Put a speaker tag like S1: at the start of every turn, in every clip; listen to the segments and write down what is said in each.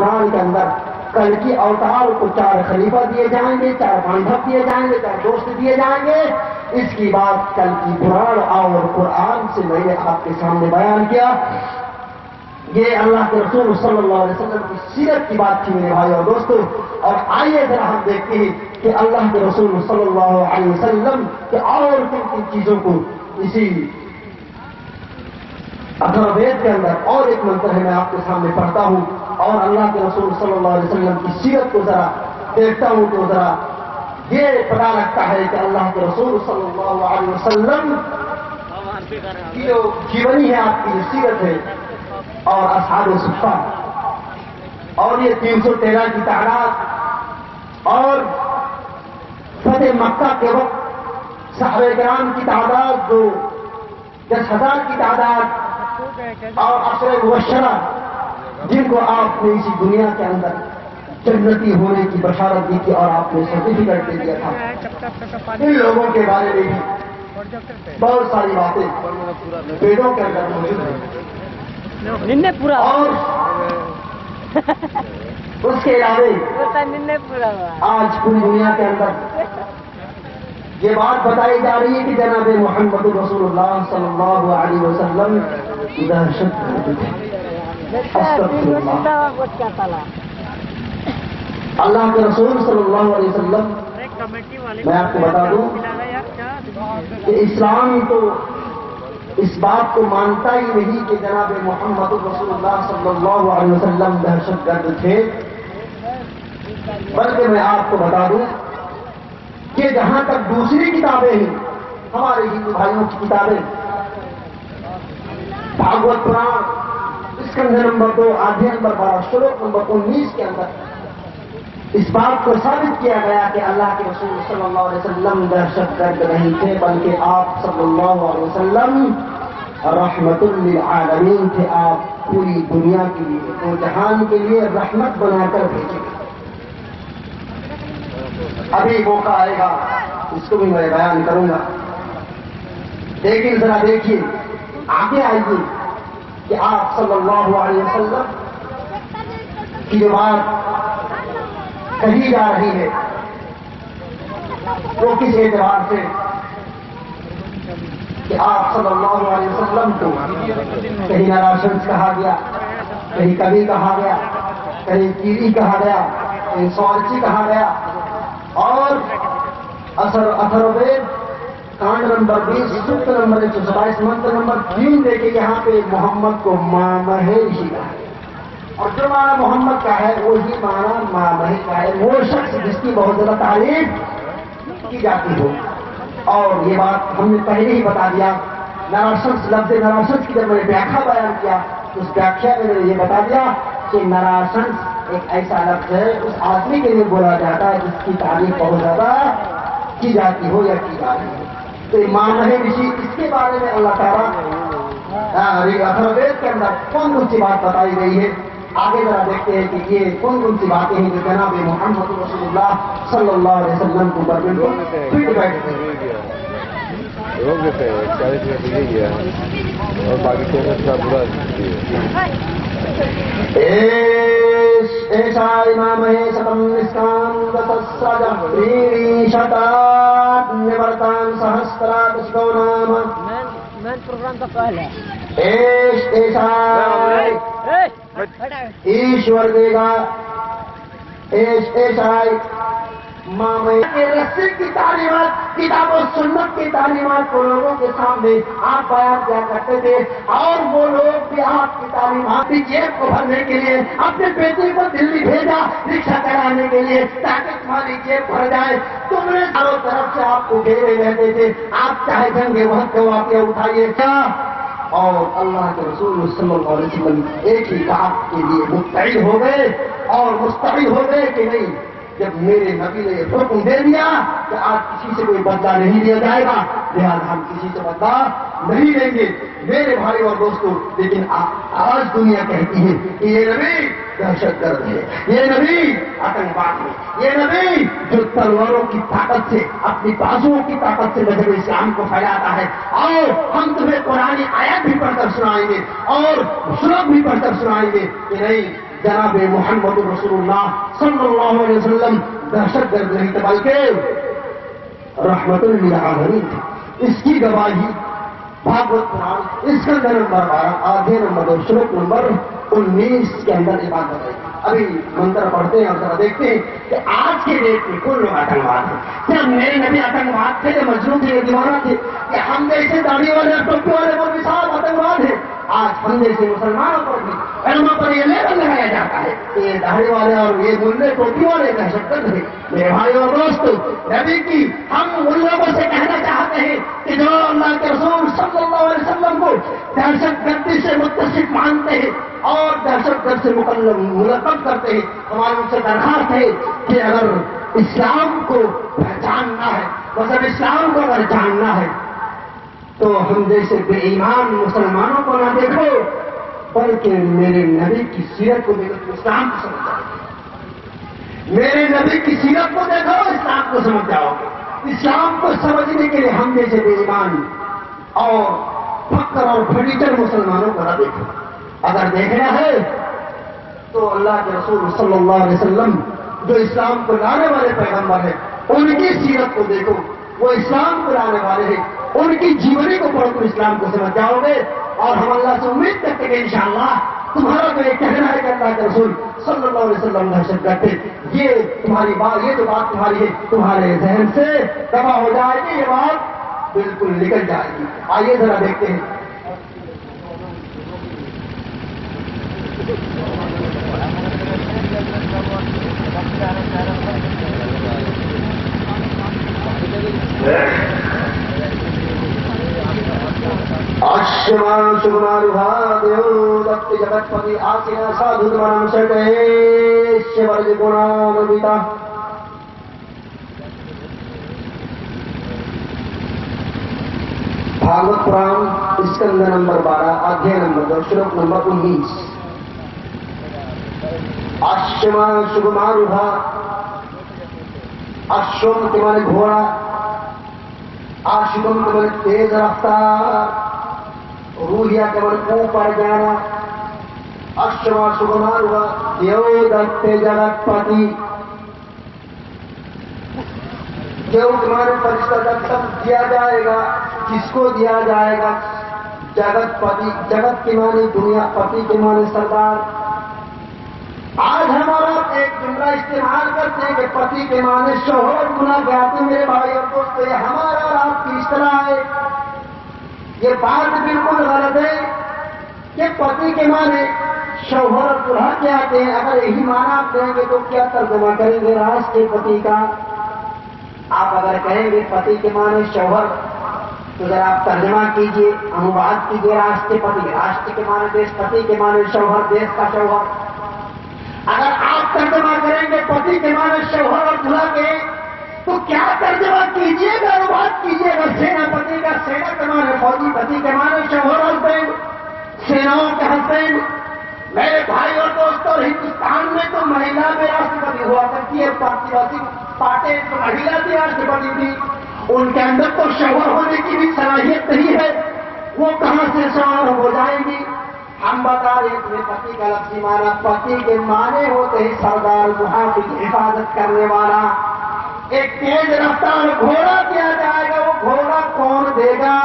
S1: قرآن کے اندر کل کی اوتار کو 4 خلیفہ دیے جائیں گے، 4 بانڈھو دیے جائیں گے، 4 دوست دیے جائیں گے. اس کی بات کل کی قرآن اور قرآن سے میں نے آپ کے سامنے بیان کیا. یہ اللہ کے رسول صلی اللہ علیہ وسلم کی سیرت کی بات تھی میرے بھائی اور دوستوں. اور آئیے ذرا ہم دیکھتے ہیں کہ اللہ کے رسول صلی اللہ علیہ وسلم کے اور کن کن چیزوں کو اسی ادھروید کے اندر اور ایک منتر ہے میں آپ کے سامنے پڑھتا ہوں اور اللہ کے رسول صلی اللہ علیہ وسلم کی سیرت کو ذرا دیکھتا ہوں تو ذرا یہ پتا لگتا ہے کہ اللہ کے رسول صلی اللہ علیہ وسلم کی جو جیونی ہے، آپ کی جو سیرت ہے اور اصحاب صفہ اور یہ 313 کی تعداد اور فتح مکہ کے وقت صحابہ کرام کی تعداد جو 10,000 کی تعداد اور عشر مبشرہ جن کو آپ نے اسی دنیا کے اندر جنتی ہونے کی بشارت دی تھی اور آپ نے سرٹیفکیٹ دے دیا تھا، ان لوگوں کے بارے میں بھی بہت ساری باتیں پیڑوں کے اندر موجود ہیں. اور اس کے علاوہ آج پوری دنیا کے اندر یہ بات بتائی جا رہی ہے کہ جناب محمد رسول اللہ صلی اللہ علیہ وسلم دہشت گرد تھے. اللہ کے رسول صلی اللہ علیہ وسلم، میں آپ کو بتا دوں کہ اسلام تو اس بات کو مانتا ہی نہیں کہ جناب محمد رسول اللہ صلی اللہ علیہ وسلم دہشت گرد تھے، بلکہ میں آپ کو بتا دوں کہ جہاں تک دوسری کتابیں ہیں ہمارے ہندو بھائیوں کی کتابیں، بھاگوت پران اسکندھ نمبر 2 آدھے نمبر 12 شلوک نمبر 19 کے اندر اس بات کو ثابت کیا گیا کہ اللہ کے رسول صلی اللہ علیہ وسلم دہشت گرد نہیں تھے، بلکہ آپ صلی اللہ علیہ وسلم رحمت للعالمین تھے. آپ پوری دنیا کے لیے، پورے جہان کے لیے رحمت بنا کر بھیجے گئے. ابھی موقع آئے گا اس کو بھی میں بیان کروں گا، لیکن ذرا دیکھیے آگے آئیے کہ آپ صلی اللہ علیہ وسلم کی جو بات کہی جا رہی ہے وہ کس اعتبار سے کہ آپ صلی اللہ علیہ وسلم کو کہیں نراشنس کہا گیا، کہیں کبھی کہا گیا، کہیں کیڑی کہا گیا، کہیں سوارچی کہا گیا. اور اتھروید کانڈ نمبر 20 سوکت نمبر 127 منتر نمبر 3 دیکھیں یہاں پہ محمد کو مامہ رشی کا ہے، اور جو معنی محمد کا ہے وہی معنی مامہ کا ہے، وہ شخص جس کی بہت زیادہ تعریف کی جاتی ہو. اور یہ بات ہم نے پہلے ہی بتا دیا، نراشنس لفظ نراشنس کی جب میں نے ویاخیا بیان کیا تو اس ویاخیا میں نے یہ بتا دیا کہ نراشنس ایک ایسا لفظ ہے اس آدمی کے لیے بولا جاتا ہے جس کی تعریف بہت زیادہ کی جاتی ہو یا کی جاتی ہو. تو مامہ رشی اس کے بارے میں اللہ تعالیٰ اتھروید کے اندر کون کون سی بات بتائی گئی ہے. آگے ذرا دیکھتے ہیں کہ یہ کون کون سی باتیں ہیں جو جناب محمد رسول اللہ صلی اللہ علیہ وسلم کو بردن کو فٹ بیٹھتے ہیں.
S2: روک دیتے ہیں 40 منٹ لے گیا اور باقی چینل کا برا
S1: ایسا امام ہے ستم نسکان دسسرجی شتات نورتان سہسترات شکو نام
S3: میں پروگرام کا پہل ہے
S1: ایسا ایشور دے گا ایسا رسی کی تعلیمات کتاب و سنت کی تعلیمات کو لوگوں کے سامنے آپ بیان کیا کرتے تھے، اور وہ لوگ بھی آپ کی تعلیمات کی جیب کو بھرنے کے لیے اپنے بیٹے کو دلی بھیجا رکشا کرانے کے لیے تاکہ تمہاری جیب بھر جائے. تم نے چاروں طرف سے آپ کو گھیرے رہتے تھے، آپ چاہے جنگ وقت کے واقعہ اٹھائیے کیا. اور اللہ کے رسول صلی اللہ علیہ وسلم ایک ہی بات کے لیے مستعد ہو گئے اور مستعد ہو گئے کہ نہیں، جب میرے نبی نے حکم دے دیا کہ آج کسی سے کوئی بدلہ نہیں لیا جائے گا لہٰذا ہم کسی سے بدلہ نہیں لیں گے. میرے بھائی اور دوستوں، لیکن آج دنیا کہتی ہے کہ یہ نبی دہشت گرد ہے، یہ نبی آتنکواد ہے، یہ نبی جو تلواروں کی طاقت سے اپنی بازوؤں کی طاقت سے مذہب اسلام کو پھیلاتا ہے. اور ہم تمہیں قرآن آیات بھی پڑھ کر سنائیں گے اور سلوک بھی پڑھ کر سنائیں گے کہ نہیں، جناب محمد رسول اللہ صلی اللہ علیہ وسلم دہشت گرد نہیں تھے بلکہ رحمت للعالمین تھے. اس کی گواہی بھاگوت قرآن اسکندر نمبر 12 آدھے نمبر سورت نمبر 19 کے اندر یہ بات بتائی. ابھی منتر پڑھتے ہیں اور ذرا دیکھتے ہیں کہ آج کے ڈیٹ میں کون لوگ آتنکواد ہیں. کیا میرے نبی آتنکواد تھے, یہ مجنون تھے, یہ دیوانہ تھے, کہ ہم جیسے داڑھی والے اور ٹوپی والے پر بھی صاحب آتنکواد ہیں. آج ہم جیسے مسلمانوں پر بھی علماء پر یہ لیبل لگایا جاتا ہے کہ یہ داڑھی والے اور یہ ملے ٹوپی والے دہشت گرد ہیں. میرے بھائی اور دوست, نبی کی ہم ان لوگوں سے کہنا چاہتے ہیں کہ جو اللہ کے رسول صلی اللہ علیہ وسلم کو دہشت گردی سے متصف مانتے ہیں اور دہشت گرد سے ملقب کرتے ہیں, ہماری ان سے درخواست ہے کہ اگر اسلام کو پہچاننا ہے, مذہب اسلام کو اگر جاننا ہے, تو ہم جیسے بے ایمان مسلمانوں کو نہ دیکھو بلکہ میرے نبی کی سیرت کو دیکھو تو اسلام کو سمجھ جاؤ گے. میرے نبی کی سیرت کو دیکھو اسلام کو سمجھ جاؤ گے. اسلام کو سمجھنے کے لیے ہم جیسے بے ایمان اور فقر اور فرنیچر مسلمانوں کو نہ دیکھو. اگر دیکھنا ہے تو اللہ کے رسول صلی اللہ علیہ وسلم جو اسلام کو لانے والے پیغمبر ہیں ان کی سیرت کو دیکھو. وہ اسلام کو لانے والے ہیں, ان کی جیونی کو پڑھ کر اسلام کو سمجھ جاؤ گے. اور ہم اللہ سے امید کرتے ہیں کہ انشاءاللہ تمہارا جو یہ کہنا ہے کہ اللہ کے رسول صلی اللہ علیہ وسلم دہشت گرد تھے, یہ تمہاری بات, یہ جو بات تمہاری ہے تمہارے ذہن سے دبا ہو جائے گی, یہ بات بالکل نکل جائے گی. آئیے ذرا دیکھتے ہیں. آشمان شمارها دیو دکت جگت پتی آسیا سادھو دمانم سٹے شورج گنام بیتا. بھاگوت قرآن اسکندر نمبر 12 آدھے نمبر 2 شلوک نمبر 19. آشمان شمارها, آشم کے مانے گھوڑا, آشکم کے مانے تیز رفتار, روحیا کے مانے اوپر جانا. اشما شماروا دیو دکتے جگت پتی, دیو کے مانے فرشتہ دکتم دیا جائے گا, جس کو دیا جائے گا. جگت پتی, جگت کے مانے دنیا, پتی کے مانے سردار. آج ہمارا ایک جملہ استعمال کرتے ہیں کہ پتی کے معنی شوہر گنا گاتے. میرے بھائی اور دوستو, یہ ہمارا اور آپ کی اصطلاح ہے. یہ بات بالکل غلط ہے کہ پتی کے معنی شوہر اور دلہا کیا آتے ہیں. اگر یہی معنی آپ دیں گے تو کیا ترجمہ کریں گے راج کے پتی کا؟ آپ اگر کہیں گے پتی کے معنی شوہر, تو ذرا آپ ترجمہ کیجئے, انواد کیجئے راشٹر پتی. راشٹر کے معنی دیش, پتی کے معنی شوہر, دیش کا شوہر. اگر آپ ترجمہ کریں گے پتی کے معنی شوہر اور دلہا کے, تو کیا ترجمہ کیجیے گا, انواد کیجیے گا سینا پتی کا. سینا کے معنی فوجی, پتی کے معنی شوہر ہسبینڈ, سیناؤں کے ہسبینڈ. میرے بھائی اور دوستوں, ہندوستان میں تو مہیلا میں راشٹرپتی ہوا کرتی ہے. پارٹی جو مہیلا تھی راشٹرپتی تھی, ان کے اندر تو شوہر ہونے کی بھی صلاحیت نہیں ہے. وہ کہاں سے شوہر ہو جائیں گی؟ ہم بتا رہے تمہیں پتی کا لفظی معنی. پتی کے معنی ہوتے ہیں سردار, محافظ, حفاظت کرنے والا. ایک تیز رفتار گھوڑا دیا جائے گا. وہ گھوڑا کون دے گا؟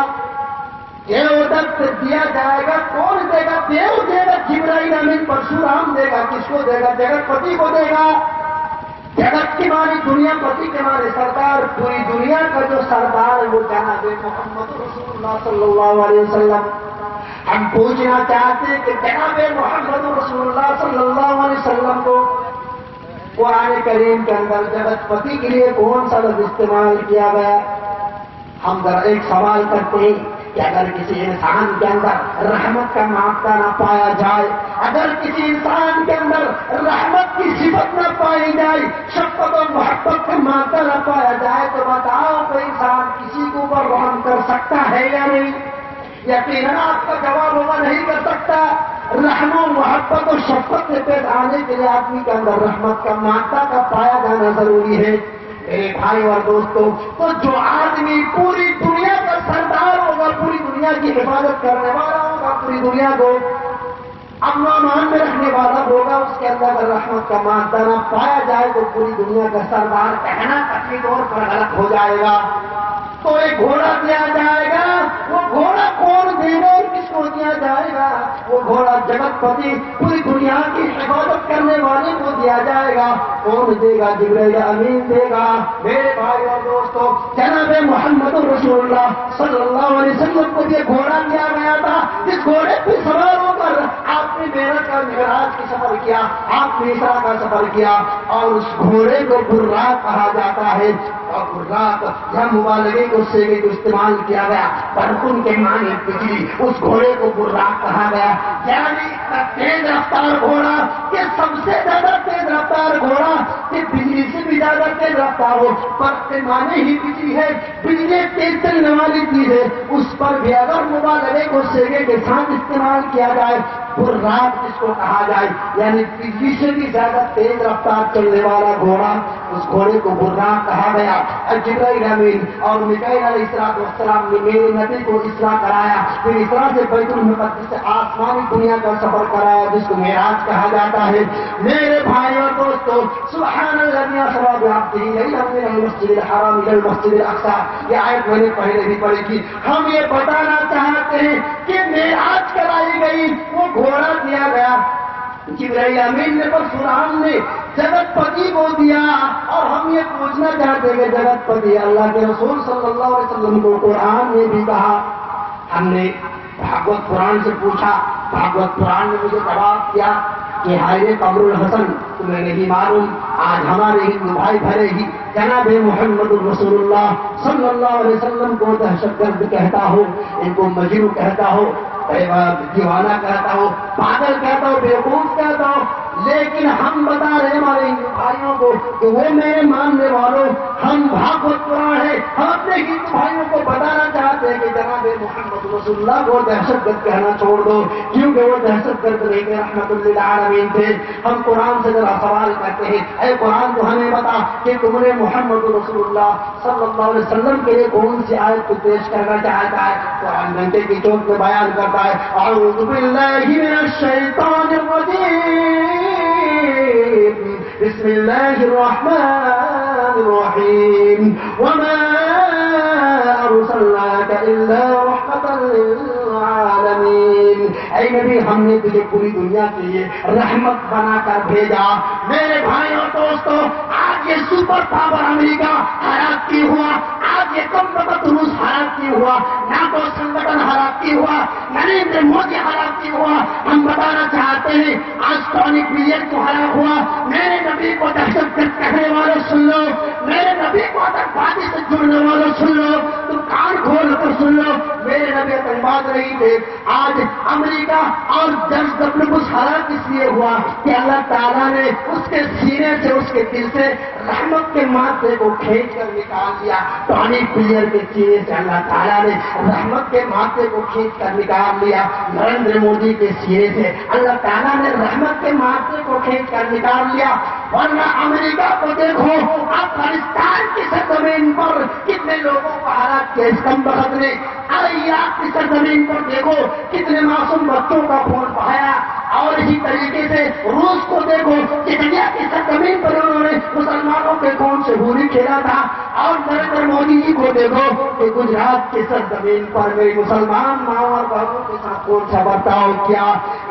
S1: دیودت دیا جائے گا. کون دے گا؟ دیو دے گا. جبرائیل امین پرشورام دے گا. کس کو دے گا؟ جگت پتی کو دے گا. جگت کی معنی دنیا, پتی کے معنی سردار. پوری دنیا کا جو سردار ہے وہ جناب محمد رسول اللہ صلی اللہ علیہ وسلم. ہم پوچھنا چاہتے ہیں کہ جناب محمد رسول اللہ صلی اللہ علیہ وسلم کو قرآن کریم کے اندر جگت پتی کے لیے کون سا لفظ استعمال کیا گیا؟ ہم ذرا ایک سوال کرتے ہیں کہ اگر کسی انسان کے اندر رحمت کا مادہ نہ پایا جائے, اگر کسی انسان کے اندر رحمت کی صفت نہ پائی جائے, شفقت اور محبت کا مادہ نہ پایا جائے, تو بتاؤ کوئی انسان کسی کے اوپر رحم کر سکتا ہے یا نہیں؟ یقیناً آپ کا جواب ہوگا نہیں کر سکتا. رحم و محبت اور شفقت سے پیش آنے کے لیے آدمی کے اندر رحمت کا مادہ کا پایا جانا ضروری ہے. میرے بھائی اور دوستوں, تو جو آدمی پوری دنیا کا سردار ہوگا, پوری دنیا کی حفاظت کرنے والا ہوگا, پوری دنیا کو امن میں رکھنے والا ہوگا، اس کے اندر اگر رحمت کا مادہ نہ پایا جائے تو پوری دنیا کا سردار کہنا قطعی طور پر غلط ہو جائے گا۔ تو ایک گھوڑا دیا جائے گا، وہ گھوڑا کون دے گا اور کس کو دیا جائے گا؟ وہ گھوڑا جگت پتی پوری دنیا کی حفاظت کرنے والے کو دیا جائے گا۔ کون دے گا؟ جبرائیل امین دے گا۔ میرے بھائی اور دوستو، جناب محمد رسول اللہ صلی اللہ علیہ وسلم کو یہ گھوڑا دیا گیا تھا، جس گھوڑے پہ سوار ہو کر آپ نے معراج کا معراج کا سفر کیا، آپ نے اسراء کا سفر کیا، اور اس گھوڑے کو براق کہا جاتا ہے۔ اور براق یا مبالغے کو سیگے کو استعمال کیا گیا، برقن کے معنی بجلی، اس گھوڑے کو براق کہا گیا، یعنی تیز رفتار گھوڑا کہ سب سے زیادہ تیز رفتار گھوڑا کہ بجلی سے بھی زیادہ تیز رفتار ہو، برق کے معنی ہی بجلی ہے، بجلی تیز چلنے والی چیز ہے، اس پر بھی اگر مبالغے کو سیگے کے ساتھ استعمال کیا جائے، براق جس کو کہا جائے، یعنی بجلی سے بھی زیادہ تیز رفتار چلنے والا گھوڑا، اس گھوڑے کو براق کہا گیا۔ جبرائیل امین اور میکائیل علیہ السلام نے میرے نبی کو اسراء کرایا، پھر اسراء سے بیت المقدس سے آسمانی دنیا کا سفر کرایا، جس کو معراج کہا جاتا ہے۔ میرے بھائی اور دوستو، سبحان الذی اسری بعبدہ لیلا من المسجد الحرام الی المسجد الاقصی، یہ آیت میں نے پہلے بھی پڑھی تھی۔ ہم یہ بتانا چاہتے ہیں کہ معراج کرائی گئی، وہ گھوڑا دیا گیا، جبرائیل امین نے پرشورام نے جگت پتی کو دیا، اور ہم یہ پوچھنا چاہتے ہیں کہ جگت پتی اللہ کے رسول صلی اللہ علیہ وسلم کو قرآن نے بھی کہا۔ ہم نے بھاگوت قرآن سے پوچھا، بھاگوت قرآن نے مجھے جواب دیا کہ حائر قمر الحسن تمہیں نہیں معلوم، آج ہمارے ہندو بھائی بھرے ہی جناب محمد رسول اللہ صلی اللہ علیہ وسلم کو دہشت گرد کہتا ہو، ان کو مجنون کہتا ہو، دیوانہ کہتا ہو، پاگل کہتا ہو، بیوقوف کہتا ہو، لیکن ہم بتا رہے ہیں ہمارے ہندو بھائیوں کو کہ وہ میرے ماننے والوں، ہم بھاگوت قرآن ہے، ہم اپنے ہندو بھائیوں کو بتانا چاہتے ہیں کہ جناب محمد رسول اللہ کو دہشت گرد کہنا چھوڑ دو، کیونکہ وہ دہشت گرد نہیں تھے، رحمت للعالمین تھے۔ ہم قرآن سے ذرا سوال کرتے ہیں، اے قرآن تو ہمیں بتا کہ تم نے محمد رسول اللہ صلی اللہ علیہ وسلم کے لیے کون سی آیت کو پیش کرنا چاہتا ہے؟ قرآن گھنٹے کی چوٹ میں بیان کرتا ہے، اعوذ باللہ من الشیطان الرجیم، بسم اللہ الرحمن الرحیم، وما ارسلناک الا رحمۃ للعالمین۔ اے نبی، ہم نے تجھے پوری دنیا کے لیے رحمت بنا کر بھیجا۔ میرے بھائیوں دوستوں، آج یہ سپر پاور امریکہ ہلاکی ہوا، آج یہ کم وقت روس ہلاکی ہوا، ناٹو سنگھن ہلاکی ہوا، نریندر مودی ہلاکی ہوا۔ ہم بتانا چاہتے ہیں آج ٹونی بلیئر کو ہلاک ہوا۔ میرے نبی کو دہشت گرد کہنے والے سن لو، میرے نبی کو آتنکوادی سے جڑنے والے سن لو، تم کان کھول کر سن لو، میرے نبی آتنکواد نہیں تھے۔ آج امریکہ اور جج ڈبلیو بش ہلاک اس لیے ہوا کہ اللہ تعالیٰ نے اس کے سینے سے، اس کے دل سے رحمت کے مادے کو کھینچ کر نکال دیا۔ ٹونی بلیئر کے سینے سے اللہ تعالیٰ نے رحمت کے مادے کو کھینچ کر نکال لیا۔ نریندر مودی کے سینے سے اللہ تعالیٰ نے رحمت کے مادے کو کھینچ کر نکال لیا۔ ورنہ امریکہ کو دیکھو، افغانستان کی سرزمین پر کتنے لوگوں کو ہلاک کیا اس کم بخت نے، عراق کی سرزمین پر دیکھو کتنے معصوم بچوں کا خون بہایا، اور اسی طریقے سے روس کو دیکھو کہ دنیا کی سرزمین پر انہوں نے مسلمانوں کے خون سے ہولی کھیلا تھا، اور نریندر مودی جی کو دیکھو کہ گجرات کی سرزمین پر میری مسلمان ماں اور بہنوں کے ساتھ کون سا برتاؤ کیا۔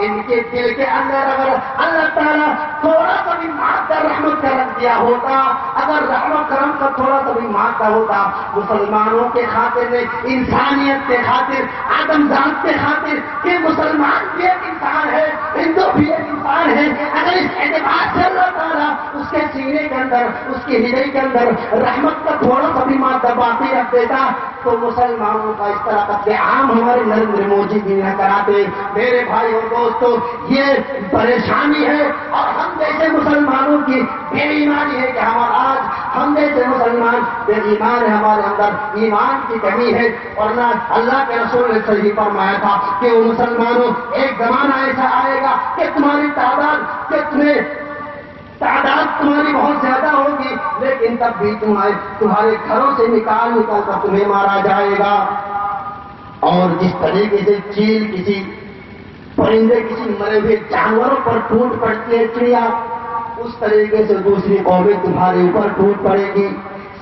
S1: ان کے دل کے اندر اگر اللہ تعالیٰ تھوڑا سا بھی مادہ رحمت کا رکھ دیا ہوتا، اگر رحمت کرم کا تھوڑا سا بھی مادہ ہوتا، مسلمانوں کے خاطر میں، انسانیت کے خاطر، آدم ذات کے خاطر کہ مسلمان بھی ایک انسان ہے، ہندو بھی ایک انسان ہے، اگر اس اعتبار سے اللہ تعالیٰ اس کے سینے کے اندر، اس کے ہردے کے اندر رحمت کا تھوڑا سا بھی مادہ باقی رکھ دیتا تو مسلمانوں کا اس طرح قتل عام ہمارے نریندر مودی جی نہ کراتے۔ میرے بھائی اور دوستو، یہ پریشانی ہے، اور ہم جیسے مسلمانوں کی بے ایمانی ہے کہ آج ہم جیسے مسلمان بے ایمان ہے، ہمارے اندر ایمان کی کمی ہے۔ ورنہ اللہ کے رسول نے صحیح فرمایا تھا کہ وہ مسلمانوں، ایک زمانہ ایسا آئے گا کہ تمہاری تعداد، کہ تعداد تمہاری بہت زیادہ ہوگی، لیکن تب بھی تمہارے گھروں سے نکال کر تمہیں مارا جائے گا۔ اور جس طریقے سے چیل کسی پرندے کسی مرے ہوئے جانوروں پر ٹوٹ پڑتی ہے چڑیا، اس طریقے سے دوسری قومیں تمہارے اوپر ٹوٹ پڑے گی۔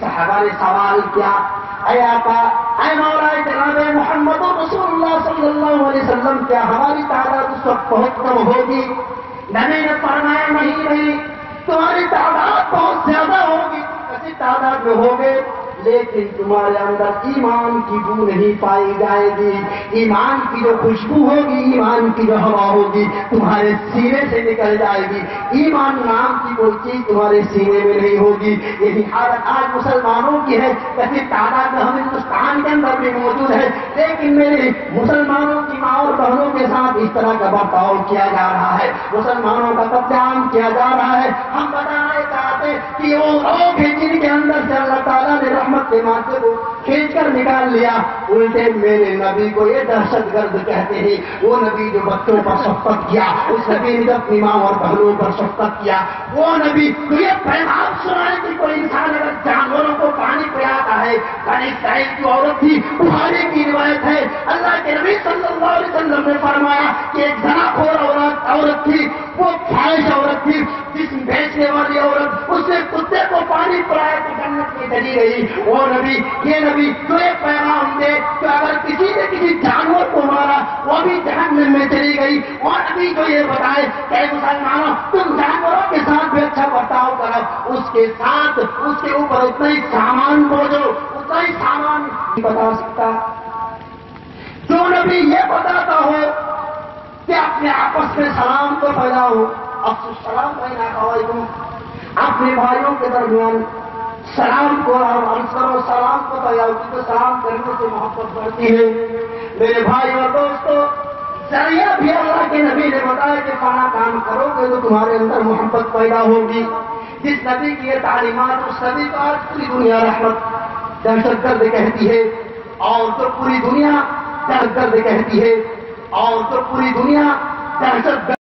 S1: صحابہ نے سوال کیا، اے آقا، اے مولا جناب محمد رسول اللہ صلی اللہ علیہ وسلم، کیا ہماری تعداد اس وقت بہت کم ہوگی؟ نبی نے فرمایا نہیں، تمہاری تعداد بہت زیادہ ہوگی، کسی تعداد میں ہوگے، لیکن تمہارے اندر ایمان کی بو نہیں پائی جائے گی۔ ایمان کی جو خوشبو ہوگی، ایمان کی جو ہوا ہوگی تمہارے سینے سے نکل جائے گی، ایمان نام کی کوئی چیز تمہارے سینے میں نہیں ہوگی۔ یہی حالت آج مسلمانوں کی ہے، کسی تعداد میں ہم ہندوستان کے اندر بھی موجود ہے، لیکن میرے مسلمانوں کی ماں اور بہنوں کے ساتھ اس طرح کا برتاؤ کیا جا رہا ہے، مسلمانوں کا قتل عام کیا جا رہا ہے۔ ہم بتانا چاہتے کہ وہ لوگ ہیں جن کے اندر سے اللہ تعالیٰ نے رحمت کے مانچے کو کھینچ کر نکال لیا، الٹے میرے نبی کو یہ دہشت گرد کہتے ہیں۔ وہ نبی جو بچوں پر شفقت کیا، اس نبی نے اپنی ماں اور بہنوں پر شفقت کیا، وہ نبی تو یہ پیغام سنائے کہ کوئی انسان اگر جانوروں کو پانی پلاتا ہے۔ بنی اسرائیل کی عورت تھی، بخاری کی روایت ہے، اللہ کے نبی صلی اللہ علیہ وسلم نے فرمایا کہ ایک زناخور عورت تھی، وہ فاحش عورت تھی، جسم بیچنے والی عورت، اس نے کتے کو پانی پلایا تو جنت میں چلی گئی۔ وہ نبی، یہ نبی تو ایک پیغام دے کہ اگر کسی نے کسی جانور کو مارا وہ بھی جہنم میں چلی گئی۔ اور نبی جو یہ بتائے کہ مسلمانوں تم جانوروں کے ساتھ بھی اچھا برتاؤ کرو، اس کے ساتھ اس کے اوپر اتنا ہی سامان بوجھو، اتنا ہی سامان نہیں بتا سکتا۔ جو نبی یہ بتاتا ہو کہ اپنے آپس میں سلام کو پھیلاؤ، السلام علیکم، اپنے بھائیوں کے درمیان سلام کو کرو، سلام کو پھیلاؤ، کیونکہ سلام کرنے سے محبت بڑھتی ہے۔ میرے بھائی اور دوستو، ذریعہ بھی اللہ کے نبی نے بتایا کہ فلاں کام کرو گے تو تمہارے اندر محبت پیدا ہوگی۔ جس نبی کی یہ تعلیمات، اس نبی کو آج پوری دنیا رحمت دہشت گرد کہتی ہے، اور تو پوری دنیا دہشت گرد کہتی ہے، اور تو پوری دنیا دہشت گرد